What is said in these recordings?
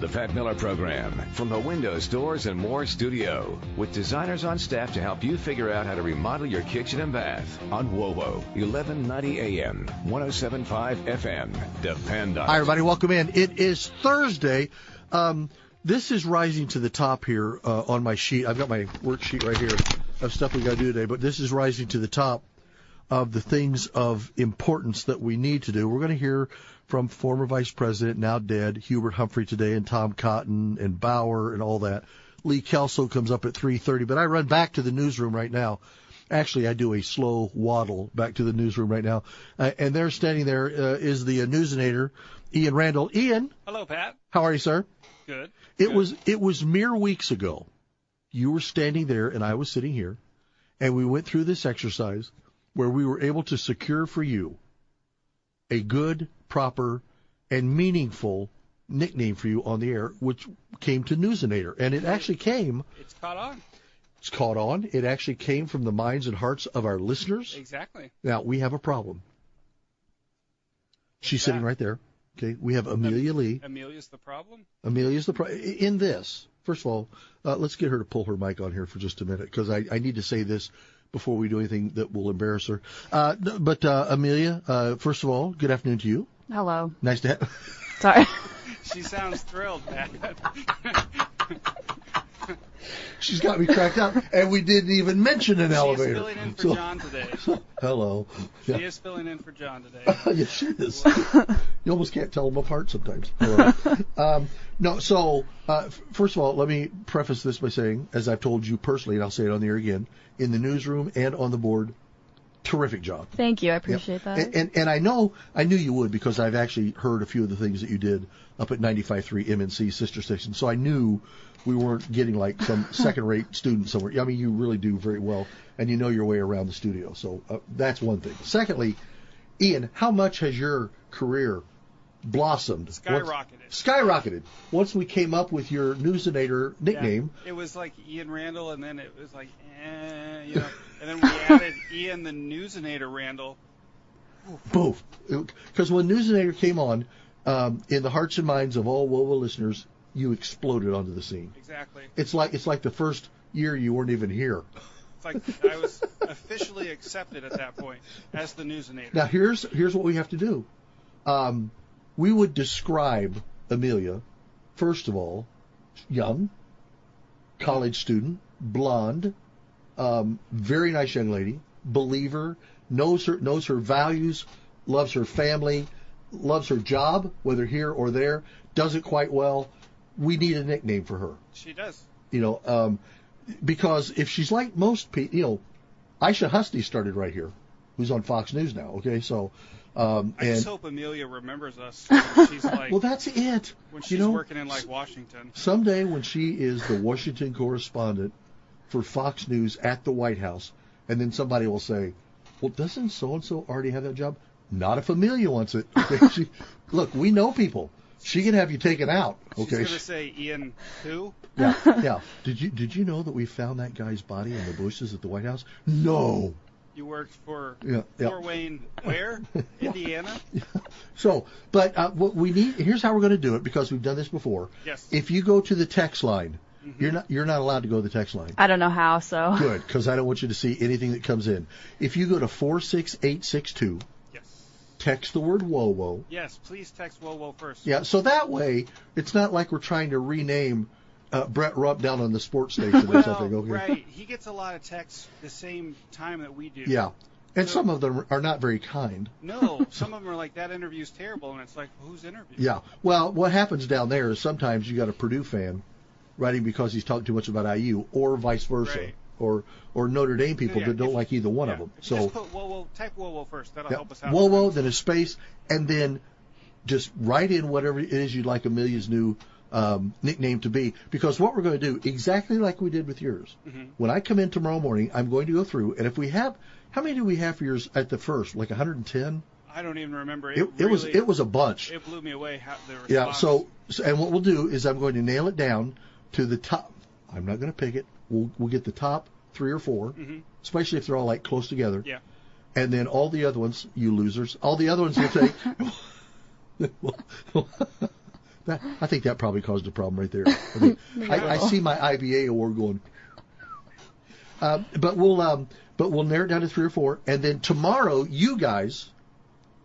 The Pat Miller Program from the Windows, Doors, and More studio with designers on staff to help you figure out how to remodel your kitchen and bath on WOWO, 1190 AM, 107.5 FM. Depend on it. Hi, everybody. Welcome in. It is Thursday. This is rising to the top here on my sheet. I've got my worksheet right here of stuff we got to do today, but this is rising to the top of the things of importance that we need to do. We're going to hear from former Vice President, now dead, Hubert Humphrey today, and Tom Cotton and Bauer and all that. Lee Kelso comes up at 3:30, but I run back to the newsroom right now. Actually, I do a slow waddle back to the newsroom right now. And there, standing there, is the Newsinator, Ian Randall. Ian. Hello, Pat. How are you, sir? Good. It was mere weeks ago. You were standing there and I was sitting here, and we went through this exercise where we were able to secure for you a good, proper, and meaningful nickname for you on the air, which came to Newsinator. And it actually came. It's caught on. It's caught on. It actually came from the minds and hearts of our listeners. Exactly. Now, we have a problem. She's sitting right there. Okay, we have Amelia Lee. Amelia's the problem? Amelia's the problem. In this, first of all, let's get her to pull her mic on here for just a minute, because I need to say this before we do anything that will embarrass her. But Amelia, first of all, good afternoon to you. Hello. Nice to have. Sorry. She sounds thrilled, Pat. She's got me cracked up, and we didn't even mention an elevator. She's filling in for John today. Hello. She is filling in for John today. Yes, she is. You almost can't tell them apart sometimes. No, so first of all, let me preface this by saying, as I've told you personally, and I'll say it on the air again, in the newsroom and on the board, terrific job. Thank you. I appreciate that. And I knew you would, because I've actually heard a few of the things that you did up at 95.3 MNC sister station. So I knew we weren't getting like some second-rate student somewhere. I mean, you really do very well, and you know your way around the studio. So that's one thing. Secondly, Ian, how much has your career blossomed? Skyrocketed. Once we came up with your Newsinator nickname. Yeah, it was like Ian Randall, and then it was like, you know. And then we added Ian the Newsinator Randall. Boom. Because when Newsinator came on, in the hearts and minds of all WOWO listeners, you exploded onto the scene. Exactly. It's like the first year you weren't even here. It's like I was officially accepted at that point as the Newsinator. Now here's what we have to do. We would describe Amelia, first of all, young, college student, blonde, very nice young lady, believer, knows her values, loves her family, loves her job, whether here or there, does it quite well. We need a nickname for her. She does. Because if she's like most people, Aisha Husty started right here, who's on Fox News now. Okay, so. I just hope Amelia remembers us. She's like, well, that's it. When she's working in like Washington. Someday when she is the Washington correspondent for Fox News at the White House, and then somebody will say, well, doesn't so-and-so already have that job? Not if Amelia wants it. Okay? Look, we know people. She can have you taken out. Okay. She's going to say, Ian who? Yeah. Did you know that we found that guy's body in the bushes at the White House? No. You worked for Fort Wayne, where? Indiana? Yeah. So, but what we need, here's how we're going to do it, because we've done this before. Yes. If you go to the text line, you're not allowed to go to the text line. I don't know how, so. Good, because I don't want you to see anything that comes in. If you go to 46862, yes, text the word WOWO. Yes, please text WOWO first. Yeah, so that way, it's not like we're trying to rename Brett Rupp down on the sports station or something. Okay. Right. He gets a lot of texts the same time that we do. Yeah. And some of them are not very kind. No, some of them are like, that interview's terrible, and it's like, who's interviewing? Yeah. Well, what happens down there is sometimes you got a Purdue fan writing because he's talking too much about IU, or vice versa, right, or Notre Dame people that don't like either one of them. So just put WOWO, type WOWO first. That'll help us out. WOWO, then a space, and then just write in whatever it is you'd like Amelia's new nickname to be, because what we're going to do, exactly like we did with yours, when I come in tomorrow morning, I'm going to go through, and if we have, how many do we have for yours at the first? Like 110? I don't even remember. It was a bunch. It blew me away. The response. Yeah. So and what we'll do is I'm going to nail it down to the top. I'm not going to pick it. We'll get the top 3 or 4, especially if they're all like close together. Yeah. And then all the other ones, you losers, all the other ones you'll take. I think that probably caused a problem right there. I mean, I see my IBA award going. But we'll narrow it down to 3 or 4, and then tomorrow you guys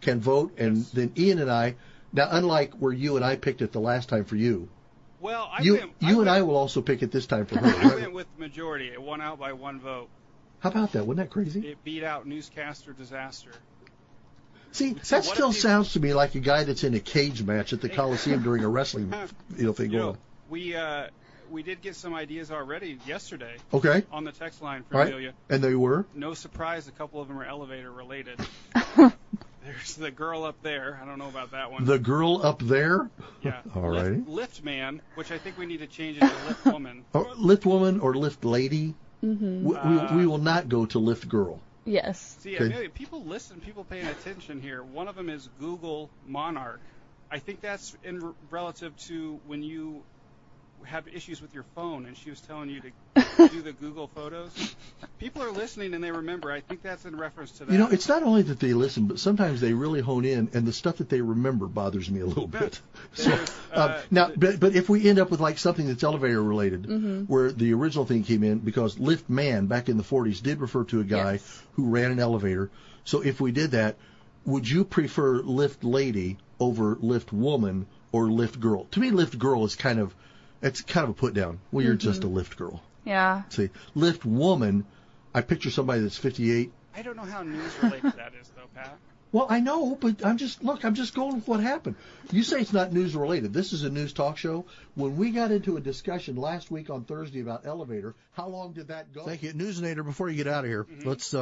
can vote, and then Ian and I. Now, unlike where you and I picked it the last time for you. Well, I will also pick it this time for her. I went with the majority. It won out by 1 vote. How about that? Wasn't that crazy? It beat out Newscaster Disaster. See, that still sounds to me like a guy that's in a cage match at the Coliseum during a wrestling thing going on. We did get some ideas already yesterday. Okay. On the text line from Amelia. And they were? No surprise, a couple of them are elevator related. There's the girl up there. I don't know about that one. The girl up there? Yeah. All right. Lift man, which I think we need to change it to lift woman. Lift woman or lift lady? Mm-hmm. We will not go to lift girl. Yes. See, Amelia, people listen, people paying attention here. One of them is Google Monarch. I think that's in relative to when you have issues with your phone, and she was telling you to do the Google Photos. People are listening, and they remember. I think that's in reference to that. You know, it's not only that they listen, but sometimes they really hone in, and the stuff that they remember bothers me a little bit. So now, but if we end up with like something that's elevator related, where the original thing came in, because lift man back in the 40s did refer to a guy who ran an elevator. So if we did that, would you prefer lift lady over lift woman or lift girl? To me, lift girl is kind of a put down. Well, you're just a lift girl. Yeah. See, lift woman, I picture somebody that's 58. I don't know how news related that is, though, Pat. Well, I know, but I'm just going with what happened. You say it's not news related. This is a news talk show. When we got into a discussion last week on Thursday about elevator, how long did that go? Thank you. Newsinator, before you get out of here, let's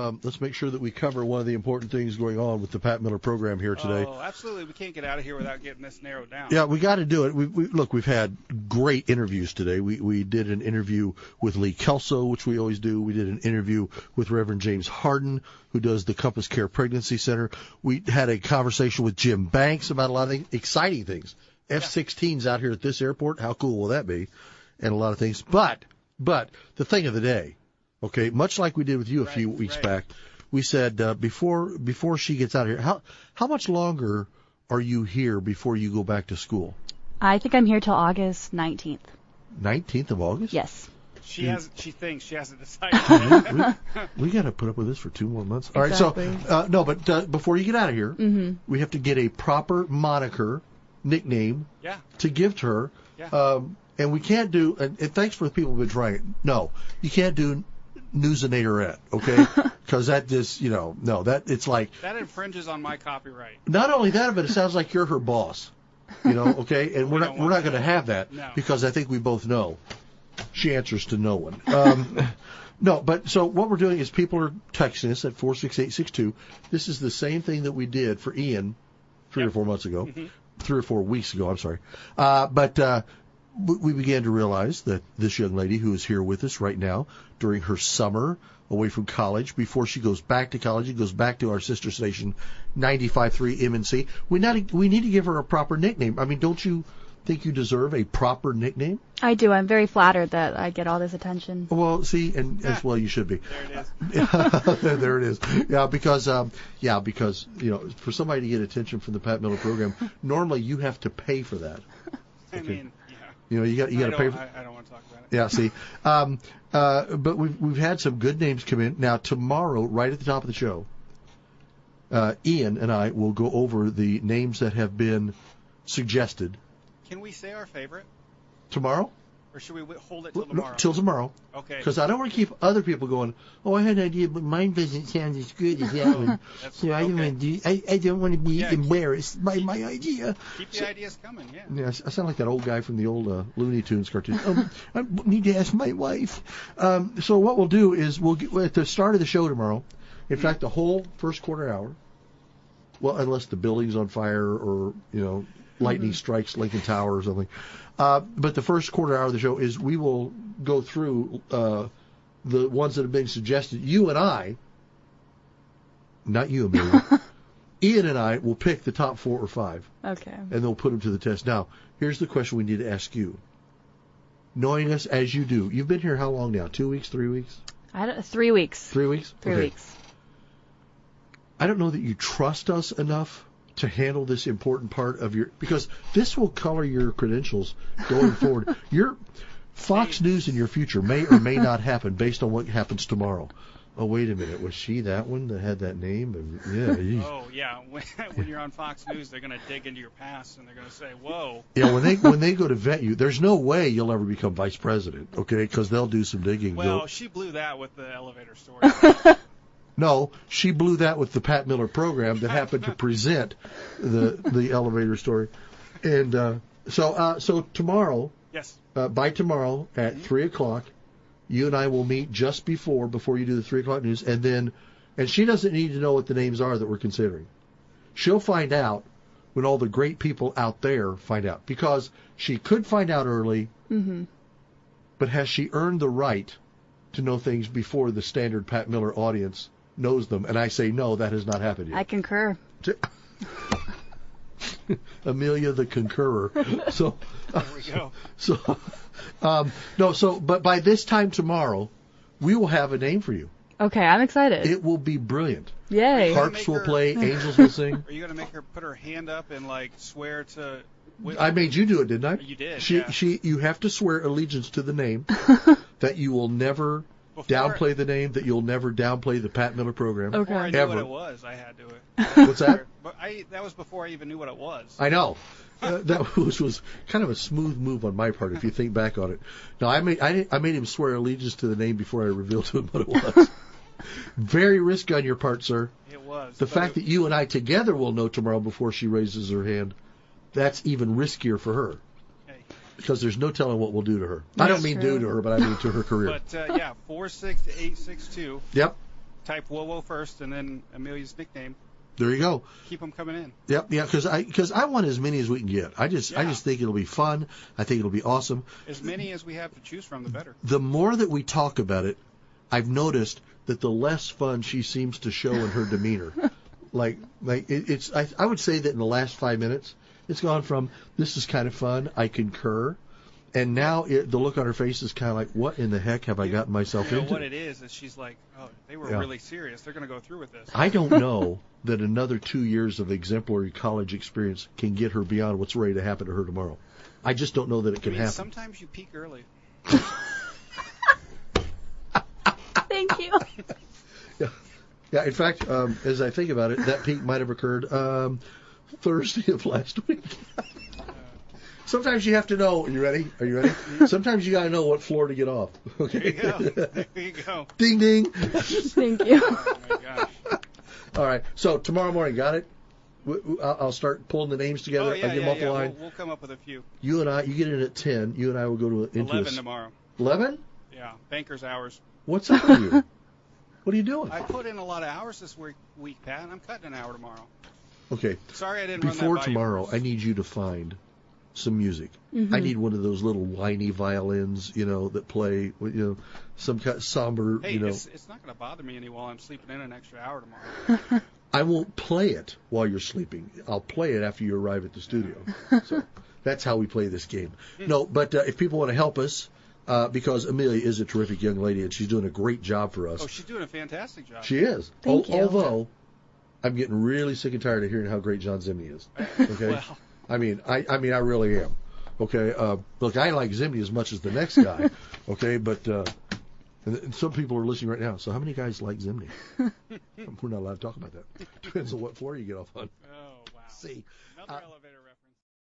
make sure that we cover one of the important things going on with the Pat Miller program here today. Oh, absolutely. We can't get out of here without getting this narrowed down. Yeah, we got to do it. We've had great interviews today. We did an interview with Lee Kelso, which we always do. We did an interview with Reverend James Harden, who does the Compass Care Pregnancy Center. We had a conversation with Jim Banks about a lot of exciting things. F-16s out here at this airport, how cool will that be? And a lot of things. But the thing of the day, okay, much like we did with you a few weeks back, we said before she gets out of here, how much longer are you here before you go back to school? I think I'm here till August 19th. 19th of August? Yes. She thinks she hasn't decided. we got to put up with this for 2 more months. Exactly. All right, so before you get out of here, we have to get a proper moniker, nickname to give to her. Yeah. And we can't do, and thanks for the people who've been trying it. No, you can't do Newsinatorette, okay? Because that just, it's like. That infringes on my copyright. Not only that, but it sounds like you're her boss, okay? And we're not going to have that because I think we both know she answers to no one. No, but so what we're doing is people are texting us at 46862. This is the same thing that we did for Ian 3 or 4 months ago. 3 or 4 weeks ago, I'm sorry. But we began to realize that this young lady who is here with us right now during her summer away from college, before she goes back to college and goes back to our sister station, 95.3 MNC, we need to give her a proper nickname. I mean, don't you think you deserve a proper nickname? I do. I'm very flattered that I get all this attention. Well, see, and as well you should be. There it is. There it is. Because for somebody to get attention from the Pat Miller program, normally you have to pay for that. I mean, you got to pay. I don't want to talk about it. Yeah. See, but we've had some good names come in. Now tomorrow, right at the top of the show, Ian and I will go over the names that have been suggested. Can we say our favorite? Tomorrow? Or should we hold it till tomorrow? No, till tomorrow. Okay. Because I don't want to keep other people going, oh, I had an idea, but mine doesn't sound as good as that one. So I don't want to be embarrassed by my idea. Keep the ideas coming, Yeah, I sound like that old guy from the old Looney Tunes cartoon. I need to ask my wife. So what we'll do is we'll get at the start of the show tomorrow, in fact, the whole first quarter hour, well, unless the building's on fire or, lightning strikes Lincoln Tower or something. But the first quarter hour of the show is we will go through the ones that have been suggested. You and I, not you, Amelia, Ian and I will pick the top 4 or 5. Okay. And they'll put them to the test. Now, here's the question we need to ask you. Knowing us as you do, you've been here how long now? 2 weeks, 3 weeks? 3 weeks. 3 weeks? 3 weeks. I don't know that you trust us enough to handle this important part of because this will color your credentials going forward. Your Fox News in your future may or may not happen based on what happens tomorrow. Oh, wait a minute. Was she that one that had that name? Yeah. Oh, yeah. When you're on Fox News, they're going to dig into your past and they're going to say, whoa. Yeah, when they go to vet you, there's no way you'll ever become vice president, okay? Because they'll do some digging. Well, she blew that with the elevator story. No, she blew that with the Pat Miller program that happened to present the elevator story. And so tomorrow, yes, by tomorrow at 3 o'clock, you and I will meet just before you do the 3 o'clock news, and she doesn't need to know what the names are that we're considering. She'll find out when all the great people out there find out, because she could find out early, but has she earned the right to know things before the standard Pat Miller audience knows them? And I say no, that has not happened yet. I concur. Amelia the concurrer. So there we go. But by this time tomorrow, we will have a name for you. Okay, I'm excited. It will be brilliant. Yay. Harps will play, angels will sing. Are you going to make her put her hand up and swear to? I made you do it, didn't I? You did. You have to swear allegiance to the name, that you will never downplay the name, that you'll never downplay the Pat Miller program. Before I knew ever. what it was, I had to. What's that? But that was before I even knew what it was. I know. That was kind of a smooth move on my part, if you think back on it. No, I made him swear allegiance to the name before I revealed to him what it was. Very risky on your part, sir. It was. The fact that you and I together will know tomorrow before she raises her hand, that's even riskier for her. Okay. Because there's no telling what we'll do to her. That's I don't mean true. do to her, but I mean to her career. But 46862. Yep. Type WOWO first, and then Amelia's nickname. There you go. Keep them coming in. Yep, yeah, because I want as many as we can get. I just think it'll be fun. I think it'll be awesome. As many as we have to choose from, the better. The more that we talk about it, I've noticed that the less fun she seems to show in her demeanor. I would say that in the last 5 minutes, it's gone from this is kind of fun, I concur, and now the look on her face is kind of like, what in the heck have I gotten myself into? What it is she's like, oh, they were really serious. They're going to go through with this. I don't know that another 2 years of exemplary college experience can get her beyond what's ready to happen to her tomorrow. I just don't know that it can happen. Sometimes you peak early. Thank you. Yeah. In fact, as I think about it, that peak might have occurred Thursday of last week. Sometimes you have to know. Are you ready? Sometimes you got to know what floor to get off. Okay. There you go. Ding ding. Thank you. Oh my gosh. All right. So tomorrow morning, got it? I'll start pulling the names together. Oh, yeah, I'll get them off the line. We'll come up with a few. You and I, you get in at 10. You and I will go into 11 tomorrow. 11? Yeah, banker's hours. What's up with you? What are you doing? I put in a lot of hours this week, Pat, and I'm cutting an hour tomorrow. Okay. Sorry I didn't Before run that by tomorrow, you. I need you to find some music. Mm-hmm. I need one of those little whiny violins, that play, some kind of somber, Hey, it's not going to bother me any while I'm sleeping in an extra hour tomorrow. I won't play it while you're sleeping. I'll play it after you arrive at the studio. So that's how we play this game. No, but if people want to help us, because Amelia is a terrific young lady and she's doing a great job for us. Oh, she's doing a fantastic job. She is. Thank you. Although I'm getting really sick and tired of hearing how great John Zimney is. Okay. Well. I mean, I really am. Okay. Look, I like Zimney as much as the next guy. Okay, but and some people are listening right now. So how many guys like Zimney? We're not allowed to talk about that. Depends on what floor you get off on. Oh, wow. See. Another elevator.